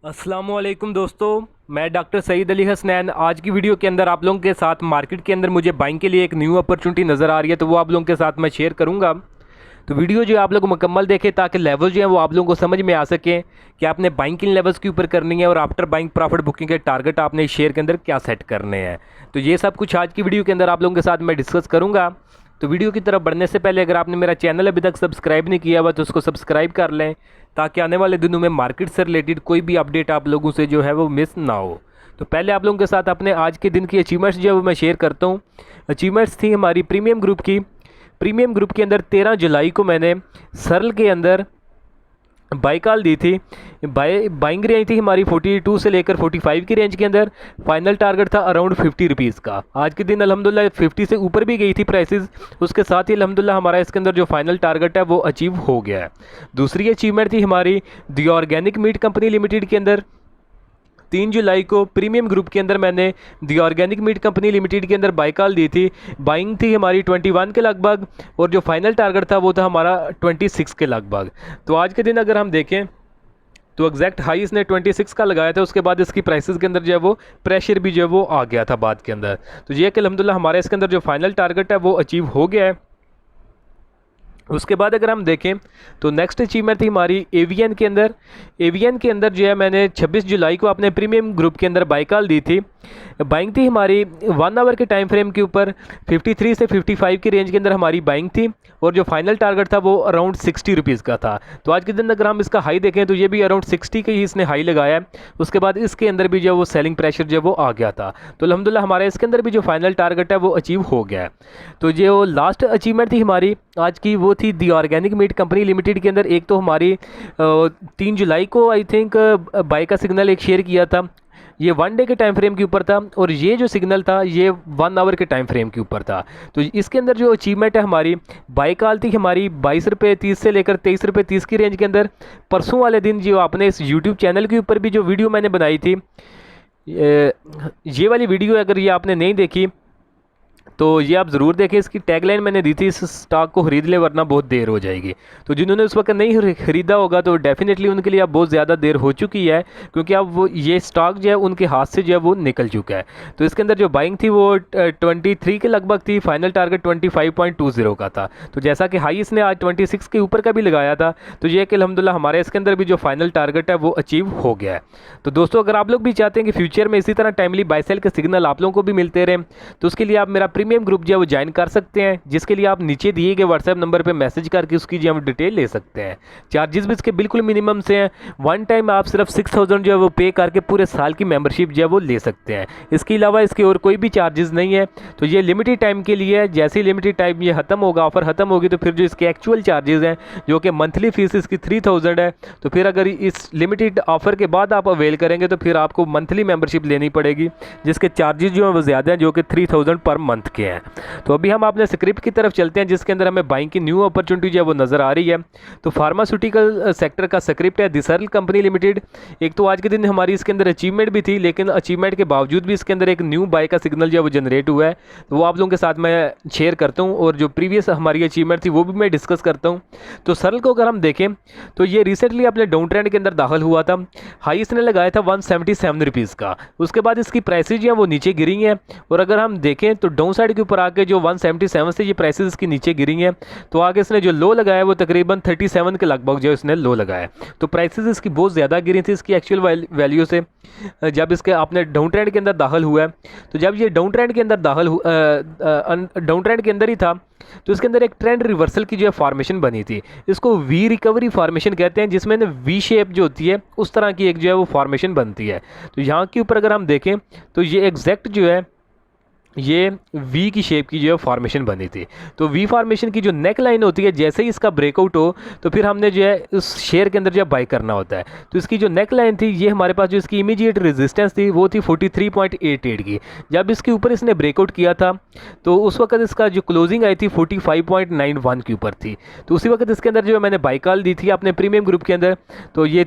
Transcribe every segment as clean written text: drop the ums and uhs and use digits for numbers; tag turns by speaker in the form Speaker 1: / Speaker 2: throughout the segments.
Speaker 1: अस्सलामुअलैकुम दोस्तों, मैं डॉक्टर सईद अली हसनैन। आज की वीडियो के अंदर आप लोगों के साथ मार्केट के अंदर मुझे बाइंग के लिए एक न्यू अपॉर्चुनिटी नज़र आ रही है, तो वो आप लोगों के साथ मैं शेयर करूंगा। तो वीडियो जो है आप लोग मुकम्मल देखें ताकि लेवल जो है वो आप लोगों को समझ में आ सके कि आपने बाइंग किन लेवल्स के ऊपर करनी है और आफ्टर बाइंग प्रॉफिट बुकिंग के टारगेट आपने इस शेयर के अंदर क्या सेट करने हैं। तो ये सब कुछ आज की वीडियो के अंदर आप लोगों के साथ मैं डिस्कस करूँगा। तो वीडियो की तरफ बढ़ने से पहले अगर आपने मेरा चैनल अभी तक सब्सक्राइब नहीं किया हुआ तो उसको सब्सक्राइब कर लें, ताकि आने वाले दिनों में मार्केट से रिलेटेड कोई भी अपडेट आप लोगों से जो है वो मिस ना हो। तो पहले आप लोगों के साथ अपने आज के दिन की अचीवमेंट्स जो है वो मैं शेयर करता हूँ। अचीवमेंट्स थी हमारी प्रीमियम ग्रुप की। प्रीमियम ग्रुप के अंदर 13 जुलाई को मैंने सरल के अंदर बाई कॉल दी थी। बाइंग रेंज थी हमारी 42 से लेकर 45 की रेंज के अंदर। फाइनल टारगेट था अराउंड 50 रुपीज़ का। आज के दिन अल्हम्दुलिल्लाह 50 से ऊपर भी गई थी प्राइसेस। उसके साथ ही अल्हम्दुलिल्लाह हमारा इसके अंदर जो फाइनल टारगेट है वो अचीव हो गया है। दूसरी अचीवमेंट थी हमारी दी ऑर्गेनिक मीट कंपनी लिमिटेड के अंदर। 3 जुलाई को प्रीमियम ग्रुप के अंदर मैंने दी ऑर्गेनिक मीट कंपनी लिमिटेड के अंदर बाई कॉल दी थी। बाइंग थी हमारी 21 के लगभग और जो फाइनल टारगेट था वो था हमारा 26 के लगभग। तो आज के दिन अगर हम देखें तो एग्जैक्ट हाई इसने 26 का लगाया था। उसके बाद इसकी प्राइसेस के अंदर जो है वो प्रेशर भी जो है वो आ गया था बाद के अंदर। तो ये कि अल्हम्दुलिल्लाह हमारे इसके अंदर जो फाइनल टारगेट है वो अचीव हो गया है। उसके बाद अगर हम देखें तो नेक्स्ट अचीवमेंट थी हमारी एवीएन के अंदर। एवीएन के अंदर जो है मैंने 26 जुलाई को अपने प्रीमियम ग्रुप के अंदर बाई कॉल दी थी। बाइंग थी हमारी 1 आवर के टाइम फ्रेम के ऊपर 53 से 55 की रेंज के अंदर हमारी बाइंग थी और जो फाइनल टारगेट था वो अराउंड 60 रुपीज़ का था। तो आज के दिन अगर हम इसका हाई देखें तो ये भी अराउंड 60 के ही इसने हाई लगाया है। उसके बाद इसके अंदर भी जो वो सेलिंग प्रेशर जो वो आ गया था। तो अल्हम्दुलिल्लाह हमारे इसके अंदर भी जो फाइनल टारगेट है वो अचीव हो गया है। तो जो लास्ट अचीवमेंट थी हमारी आज की वो थी दी ऑर्गेनिक मीट कंपनी लिमिटेड के अंदर। एक तो हमारी 3 जुलाई को आई थिंक बाई का सिग्नल एक शेयर किया था। ये 1 डे के टाइम फ्रेम के ऊपर था और ये जो सिग्नल था ये 1 आवर के टाइम फ्रेम के ऊपर था। तो इसके अंदर जो अचीवमेंट है हमारी बाई कॉल थी हमारी 22 रुपये 30 से लेकर 23 रुपये 30 की रेंज के अंदर। परसों वाले दिन जो आपने इस यूट्यूब चैनल के ऊपर भी जो वीडियो मैंने बनाई थी, ये वाली वीडियो अगर ये आपने नहीं देखी तो ये आप ज़रूर देखें। इसकी टैगलाइन मैंने दी थी, इस स्टॉक को खरीद ले वरना बहुत देर हो जाएगी। तो जिन्होंने उस वक्त नहीं खरीदा होगा तो डेफिनेटली उनके लिए अब बहुत ज़्यादा देर हो चुकी है, क्योंकि अब वो ये स्टॉक जो है उनके हाथ से जो है वो निकल चुका है। तो इसके अंदर जो बाइंग थी वो 23 के लगभग थी। फाइनल टारगेट 25.20 का था। तो जैसा कि हाई इसने आज 26 के ऊपर का भी लगाया था। तो ये कि अल्हम्दुलिल्लाह हमारे इसके अंदर भी जो फाइनल टारगेट है वो अचीव हो गया है। तो दोस्तों अगर आप लोग भी चाहते हैं कि फ्यूचर में इसी तरह टाइमली बाय सेल के सिग्नल आप लोगों को भी मिलते रहें तो उसके लिए आप मेरा प्रीमियम ग्रुप जो है वो ज्वाइन कर सकते हैं, जिसके लिए आप नीचे दिए गए व्हाट्सएप नंबर पे मैसेज करके उसकी जो है डिटेल ले सकते हैं। चार्जेस भी इसके बिल्कुल मिनिमम से हैं। वन टाइम आप सिर्फ 6000 जो है वो पे करके पूरे साल की मेंबरशिप जो है वो ले सकते हैं। इसके अलावा इसके और कोई भी चार्जेस नहीं है। तो ये लिमिटेड टाइम के लिए है। जैसे ही लिमिटेड टाइम ये खत्म होगा, ऑफर खत्म होगी, तो फिर जो इसके एक्चुअल चार्जेस हैं जो कि मंथली फीस इसकी 3000 है, तो फिर अगर इस लिमिटेड ऑफर के बाद आप अवेल करेंगे तो फिर आपको मंथली मेंबरशिप लेनी पड़ेगी, जिसके चार्जेस जो हैं वो ज़्यादा हैं, जो कि 3000 पर मंथ के हैं। तो अभी हम अपने स्क्रिप्ट की तरफ चलते हैं, जिसके अंदर हमें बाइंग की न्यू अपॉर्चुनिटी जो है वो नज़र आ रही है। तो फार्मास्यूटिकल सेक्टर का स्क्रिप्ट है दी सरल कंपनी लिमिटेड। एक तो आज के दिन हमारी इसके अंदर अचीवमेंट भी थी, लेकिन अचीवमेंट के बावजूद भी इसके अंदर एक न्यू बाय का सिग्नल जो है वो जनरेट हुआ है। तो वो आप लोगों के साथ मैं शेयर करता हूँ और जो प्रीवियस हमारी अचीवमेंट थी वो भी मैं डिस्कस करता हूँ। तो सरल को अगर हम देखें तो ये रिसेंटली अपने डाउन ट्रेंड के अंदर दाखिल हुआ था। हाई इसने लगाया था 177 रुपीज़ का। उसके बाद इसकी प्राइसेज जो है वो नीचे गिरी हैं और अगर हम देखें तो डाउन साइड के ऊपर आके जो 177 से ये प्राइसेस इसकी नीचे गिरी हैं। तो आगे इसने जो लो लगाया वो तकरीबन 37 के लगभग जो इसने लो लगाया। तो प्राइसेस इसकी बहुत ज़्यादा गिरी थी इसकी एक्चुअल वैल्यू से, जब इसके आपने डाउन ट्रेंड के अंदर दाखिल हुआ है। तो जब ये डाउन ट्रेंड के अंदर डाउन ट्रेंड के अंदर ही था तो इसके अंदर एक ट्रेंड रिवर्सल की जो है फॉर्मेशन बनी थी। इसको वी रिकवरी फॉर्मेशन कहते हैं, जिसमें वी शेप जो होती है उस तरह की एक जो है वो फॉर्मेशन बनती है। तो यहाँ के ऊपर अगर हम देखें तो ये एग्जैक्ट जो है ये वी की शेप की जो है फॉर्मेशन बनी थी। तो वी फॉर्मेशन की जो नेक लाइन होती है, जैसे ही इसका ब्रेकआउट हो तो फिर हमने जो है उस शेयर के अंदर जो है बाई करना होता है। तो इसकी जो नेक लाइन थी, ये हमारे पास जो इसकी इमीडिएट रेजिस्टेंस थी वो थी 43.88 की। जब इसके ऊपर इसने ब्रेकआउट किया था तो उस वक्त इसका जो क्लोजिंग आई थी 45.91 के ऊपर थी। तो उसी वक्त इसके अंदर जो है मैंने बाई कॉल दी थी अपने प्रीमियम ग्रुप के अंदर। तो ये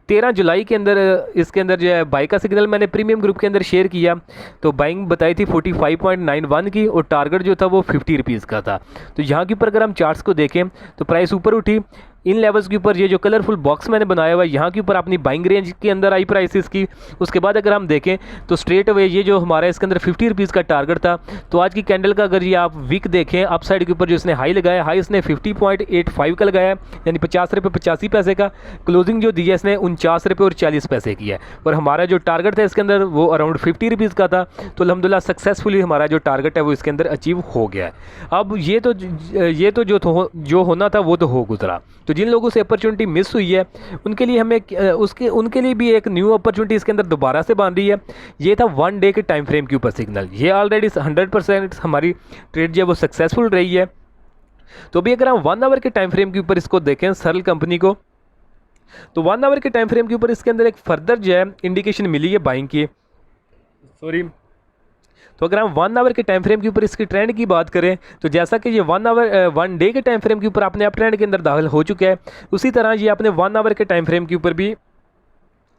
Speaker 1: 13 जुलाई के अंदर इसके अंदर जो है बाई का सिग्नल मैंने प्रीमियम ग्रुप के अंदर शेयर किया। तो बाइंग बताई थी 45.91 की और टारगेट जो था वो 50 रुपीज़ का था। तो यहाँ के ऊपर अगर हम चार्ट्स को देखें तो प्राइस ऊपर उठी, इन लेवल्स के ऊपर ये जो कलरफुल बॉक्स मैंने बनाया हुआ है यहाँ के ऊपर अपनी बाइंग रेंज के अंदर आई प्राइसेस की। उसके बाद अगर हम देखें तो स्ट्रेट अवे ये जो हमारा इसके अंदर 50 रुपीज़ का टारगेट था, तो आज की कैंडल का अगर ये आप वीक देखें अप साइड के ऊपर जो इसने हाई लगाया, हाई इसने 50.85 का लगाया यानी 50 रुपये 85 पैसे का। क्लोजिंग जो दी है इसने 49 रुपये और 40 पैसे की है, और हमारा जो टारगेट था इसके अंदर वो अराउंड 50 रुपीज़ का था। तो अल्हम्दुलिल्लाह सक्सेसफुली हमारा जो टारगेट है वो इसके अंदर अचीव हो गया है। अब ये तो जो होना था वो तो हो गुजरा। तो जिन लोगों से अपॉर्चुनिटी मिस हुई है उनके लिए हमें उनके लिए भी एक न्यू अपॉर्चुनिटी इसके अंदर दोबारा से बन रही है। ये था 1 डे के टाइम फ्रेम के ऊपर सिग्नल, ये ऑलरेडी 100% हमारी ट्रेड जो है वो सक्सेसफुल रही है। तो भी अगर हम 1 आवर के टाइम फ्रेम के ऊपर इसको देखें सरल कंपनी को, तो 1 आवर के टाइम फ्रेम के ऊपर इसके अंदर एक फर्दर जो है इंडिकेशन मिली है बाइंग की। तो अगर हम 1 आवर के टाइम फ्रेम के ऊपर इसकी ट्रेंड की बात करें तो जैसा कि ये 1 डे के टाइम फ्रेम के ऊपर अपने आप ट्रेंड के अंदर दाखिल हो चुका है, उसी तरह ये अपने 1 आवर के टाइम फ्रेम के ऊपर भी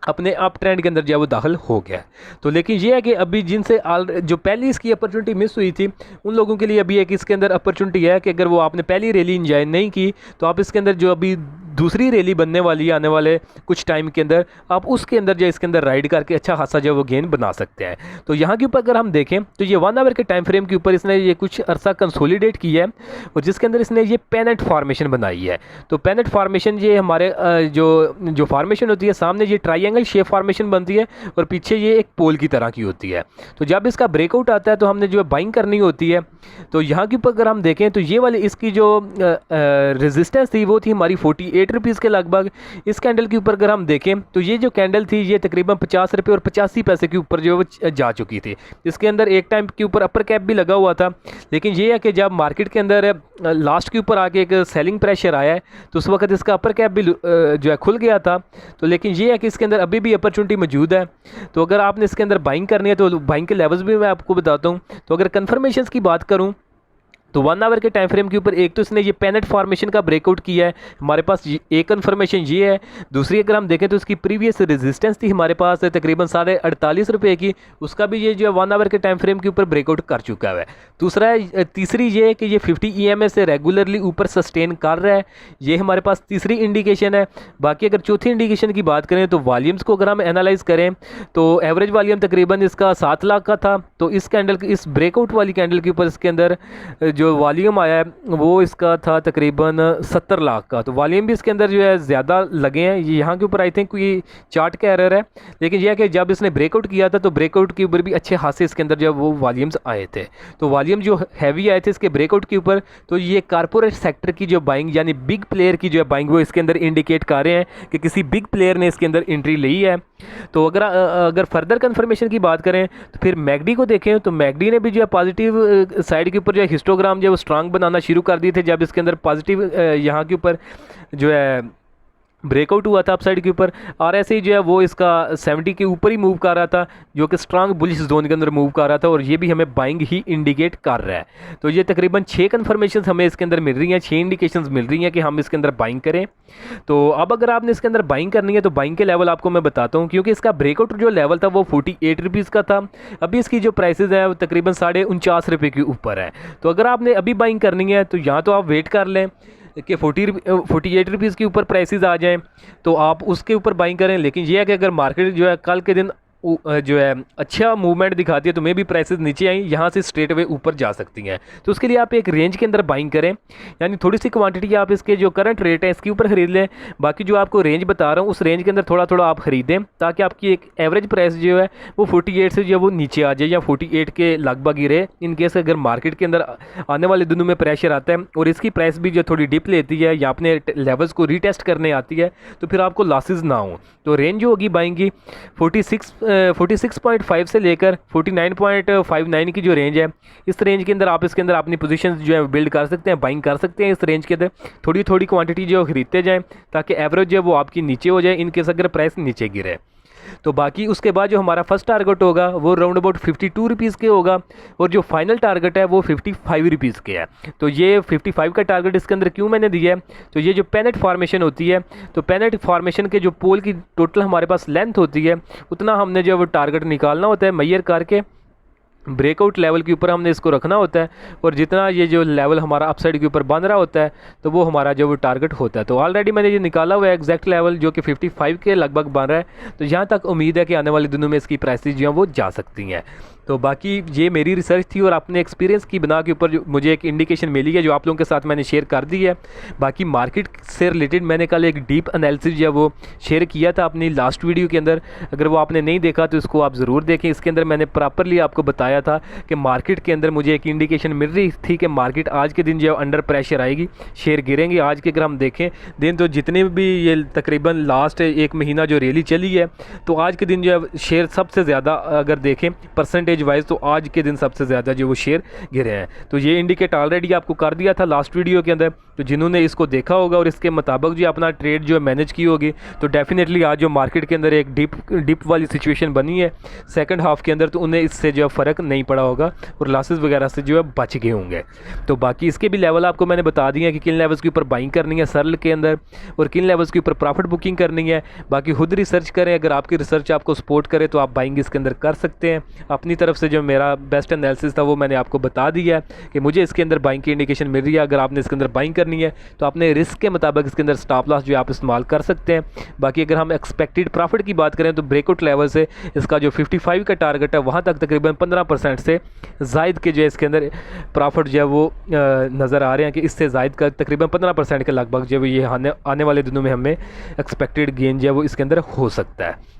Speaker 1: अपने अप ट्रेंड के अंदर जो है वो दाखिल हो गया है। तो लेकिन ये है कि अभी जिनसे जो पहली इसकी अपॉर्चुनिटी मिस हुई थी उन लोगों के लिए अभी एक इसके अंदर अपॉर्चुनिटी है कि अगर वो आपने पहली रैली इंजॉय नहीं की तो आप इसके अंदर जो अभी दूसरी रैली बनने वाली है आने वाले कुछ टाइम के अंदर, आप उसके अंदर जो इसके अंदर राइड करके अच्छा खासा जो वो गेन बना सकते हैं। तो यहाँ के ऊपर अगर हम देखें तो ये 1 आवर के टाइम फ्रेम के ऊपर इसने ये कुछ अरसा कंसोलिडेट किया है और जिसके अंदर इसने ये पेनेट फॉर्मेशन बनाई है। तो पेनेट फॉर्मेशन ये हमारे जो फॉर्मेशन होती है सामने ये ट्राइंगल शेप फॉर्मेशन बनती है और पीछे ये एक पोल की तरह की होती है। तो जब इसका ब्रेकआउट आता है तो हमने जो बाइंग करनी होती है। तो यहाँ के ऊपर अगर हम देखें तो ये वाली इसकी जो रेजिस्टेंस थी वो थी हमारी 48 रुपीज़ के लगभग। इस कैंडल के ऊपर अगर हम देखें तो ये जो कैंडल थी ये तकरीबन 50 रुपये और 85 पैसे के ऊपर जो वो जा चुकी थी। इसके अंदर एक टाइम के ऊपर अपर कैप भी लगा हुआ था, लेकिन ये है कि जब मार्केट के अंदर लास्ट के ऊपर आके एक सेलिंग प्रेशर आया है तो उस वक्त इसका अपर कैप भी जो है खुल गया था। तो लेकिन ये है कि इसके अंदर अभी भी अपॉर्चुनिटी मौजूद है। तो अगर आपने इसके अंदर बाइंग करनी है तो बाइंग के लेवल्स भी मैं आपको बताता हूँ। तो अगर कन्फर्मेशन की बात करूँ तो 1 आवर के टाइम फ्रेम के ऊपर एक तो इसने ये पेनेट फॉर्मेशन का ब्रेकआउट किया है, हमारे पास एक कन्फर्मेशन ये है। दूसरी अगर हम देखें तो इसकी प्रीवियस रेजिस्टेंस थी हमारे पास तकरीबन 48.5 रुपये की, उसका भी ये जो है 1 आवर के टाइम फ्रेम के ऊपर ब्रेकआउट कर चुका है। तीसरी ये है कि ये 50 EMA से रेगुलरली ऊपर सस्टेन कर रहा है, ये हमारे पास तीसरी इंडिकेशन है। बाकी अगर चौथी इंडिकेशन की बात करें तो वॉल्यूम्स को अगर हम एनालाइज करें तो एवरेज वॉल्यूम तकरीबन इसका 7 लाख का था। तो इस कैंडल इस ब्रेकआउट वाली कैंडल के ऊपर इसके अंदर जो वॉल्यूम आया है वो इसका था तकरीबन 70 लाख का। तो वॉल्यूम भी इसके अंदर जो है ज़्यादा लगे हैं। ये यहाँ के ऊपर आई थिंक कोई चार्ट का एरर है, लेकिन यह है कि जब इसने ब्रेकआउट किया था तो ब्रेकआउट के ऊपर भी अच्छे खासे इसके अंदर जो वो वॉल्यूम्स आए थे। तो वॉल्यूम जो हैवी आए थे इसके ब्रेकआउट के ऊपर, तो ये कारपोरेट सेक्टर की जो बाइंग यानी बिग प्लेयर की जो बाइंग वो इसके अंदर इंडिकेट कर रहे हैं कि किसी बिग प्लेयर ने इसके अंदर एंट्री ली है। तो अगर फर्दर कन्फर्मेशन की बात करें तो फिर मैगडी को देखें तो मैगडी ने भी जो है पॉजिटिव साइड के ऊपर जो है हिस्टोग्राम जो है वो स्ट्रांग बनाना शुरू कर दिए थे जब इसके अंदर पॉजिटिव यहाँ के ऊपर जो है ब्रेकआउट हुआ था अपसाइड के ऊपर। और ऐसे ही जो है वो इसका 70 के ऊपर ही मूव कर रहा था जो कि स्ट्रांग बुलिश जोन के अंदर मूव कर रहा था, और ये भी हमें बाइंग ही इंडिकेट कर रहा है। तो ये तकरीबन 6 कन्फर्मेशन हमें इसके अंदर मिल रही हैं, 6 इंडिकेशंस मिल रही हैं कि हम इसके अंदर बाइंग करें। तो अब अगर आपने इसके अंदर बाइंग करनी है तो बाइंग के लेवल आपको मैं बताता हूँ, क्योंकि इसका ब्रेकआउट जो लेवल था वो 48 रुपीज़ का था। अभी इसकी जो प्राइसेज है वो तकरीबन 49.5 रुपये के ऊपर है। तो अगर आपने अभी बाइंग करनी है तो यहाँ तो आप वेट कर लें कि 48 रुपीज़ के ऊपर प्राइसेस आ जाएं तो आप उसके ऊपर बाइंग करें। लेकिन यह है कि अगर मार्केट जो है कल के दिन जो है अच्छा मूवमेंट दिखाती है तो मे भी प्राइसेस नीचे आई यहाँ से स्ट्रेट अवे ऊपर जा सकती हैं। तो उसके लिए आप एक रेंज के अंदर बाइंग करें, यानी थोड़ी सी क्वांटिटी आप इसके जो करंट रेट है इसके ऊपर ख़रीद लें। बाकी जो आपको रेंज बता रहा हूँ उस रेंज के अंदर थोड़ा थोड़ा आप ख़रीदें ताकि आपकी एक एवरेज प्राइस जो है वो 48 से जो वो नीचे आ जाए या 48 के लगभग ही रहे। इन केस अगर मार्केट के अंदर आने वाले दिनों में प्रेशर आता है और इसकी प्राइस भी जो थोड़ी डिप लेती है या अपने लेवल्स को रीटेस्ट करने आती है तो फिर आपको लॉसेज ना हो। तो रेंज जो होगी बाइंग की 46.5 से लेकर 49.59 की जो रेंज है, इस रेंज के अंदर आप इसके अंदर अपनी पोजीशन जो है बिल्ड कर सकते हैं, बाइंग कर सकते हैं। इस रेंज के अंदर थोड़ी थोड़ी क्वांटिटी जो खरीदते जाएं ताकि एवरेज जो है वो आपकी नीचे हो जाए इन केस अगर प्राइस नीचे गिरे। तो बाकी उसके बाद जो हमारा फर्स्ट टारगेट होगा वो राउंड अबाउट 52 रुपीज़ के होगा और जो फाइनल टारगेट है वो 55 रुपीज़ के है। तो ये 55 का टारगेट इसके अंदर क्यों मैंने दिया है, तो ये जो पेनेट फॉर्मेशन होती है तो पेनेट फॉर्मेशन के जो पोल की टोटल हमारे पास लेंथ होती है उतना हमने जो वो टारगेट निकालना होता है मैयर करके। ब्रेकआउट लेवल के ऊपर हमने इसको रखना होता है, और जितना ये जो लेवल हमारा अपसाइड के ऊपर बन रहा होता है तो वो हमारा जो वो टारगेट होता है। तो ऑलरेडी मैंने ये निकाला हुआ है एग्जैक्ट लेवल जो कि 55 के लगभग बन रहा है। तो यहाँ तक उम्मीद है कि आने वाले दिनों में इसकी प्राइसेस जो हैं वो जा सकती हैं। तो बाकी ये मेरी रिसर्च थी और अपने एक्सपीरियंस की बना के ऊपर मुझे एक इंडिकेशन मिली है जो आप लोगों के साथ मैंने शेयर कर दी है। बाकी मार्केट से रिलेटेड मैंने कल एक डीप एनालिसिस जो है वो शेयर किया था अपनी लास्ट वीडियो के अंदर। अगर वो आपने नहीं देखा तो इसको आप ज़रूर देखें। इसके अंदर मैंने प्रॉपरली आपको बताया था कि मार्केट के अंदर मुझे एक इंडिकेशन मिल रही थी कि मार्केट आज के दिन जो है अंडर प्रेशर आएगी, शेयर गिरेंगे। आज के अगर हम देखें दिन तो जितने भी ये तकरीबन लास्ट एक महीना जो रैली चली है, तो आज के दिन जो है शेयर सबसे ज़्यादा अगर देखें परसेंटेज वाइज तो आज के दिन सबसे ज़्यादा जो वो शेयर गिरे हैं। तो ये इंडिकेट ऑलरेडी आपको कर दिया था लास्ट वीडियो के अंदर। तो जिन्होंने इसको देखा होगा और इसके मुताबिक जो अपना ट्रेड जो है मैनेज की होगी, तो डेफिनेटली आज जो मार्केट के अंदर एक डिप वाली सिचुएशन बनी है सेकंड हाफ के अंदर, तो उन्हें इससे जो है फ़र्क नहीं पड़ा होगा और लॉसेस वगैरह से जो है बच गए होंगे। तो बाकी इसके भी लेवल आपको मैंने बता दिए हैं कि किन लेवल्स के ऊपर बाइंग करनी है सरल के अंदर और किन लेवल्स के ऊपर प्रॉफिट बुकिंग करनी है। बाकी खुद रिसर्च करें, अगर आपकी रिसर्च आपको सपोर्ट करे तो आप बाइंग इसके अंदर कर सकते हैं। अपनी तरफ से जो मेरा बेस्ट एनालिसिस था वो मैंने आपको बता दिया है कि मुझे इसके अंदर बाइंग की इंडिकेशन मिल रही है। अगर आपने इसके अंदर बाइंग करनी है तो अपने रिस्क के मुताबिक इसके अंदर स्टॉप लॉस जो आप इस्तेमाल कर सकते हैं। बाकी अगर हम एक्सपेक्टेड प्रॉफिट की बात करें तो ब्रेकआउट लेवल से इसका जो 55 का टारगेट है वहाँ तक तकरीबन 15% से ज़ायद के जो है इसके अंदर प्रॉफिट जो है वो नज़र आ रहे हैं कि इससे ज़ायद का तकरीबन 15% के लगभग जो है ये आने वाले दिनों में हमें एक्सपेक्टेड गेन जो है वो इसके अंदर हो सकता है।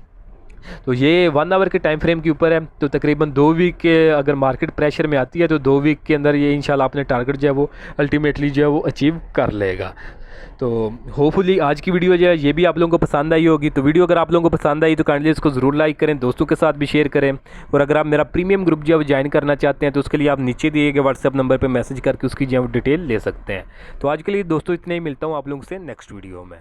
Speaker 1: तो ये 1 आवर के टाइम फ्रेम के ऊपर है। तो तकरीबन 2 वीक के अगर मार्केट प्रेशर में आती है तो 2 वीक के अंदर ये इंशाल्लाह अपने टारगेट जो है वो अल्टीमेटली जो है वो अचीव कर लेगा। तो होपफुली आज की वीडियो जो है ये भी आप लोगों को पसंद आई होगी। तो वीडियो अगर आप लोगों को पसंद आई तो काइंडली इसको ज़रूर लाइक करें, दोस्तों के साथ भी शेयर करें। और अगर आप मेरा प्रीमियम ग्रुप जो है ज्वाइन करना चाहते हैं तो उसके लिए आप नीचे दिए गए व्हाट्सएप नंबर पर मैसेज करके उसकी जो है डिटेल ले सकते हैं। तो आज के लिए दोस्तों इतने ही, मिलता हूँ आप लोगों से नेक्स्ट वीडियो में।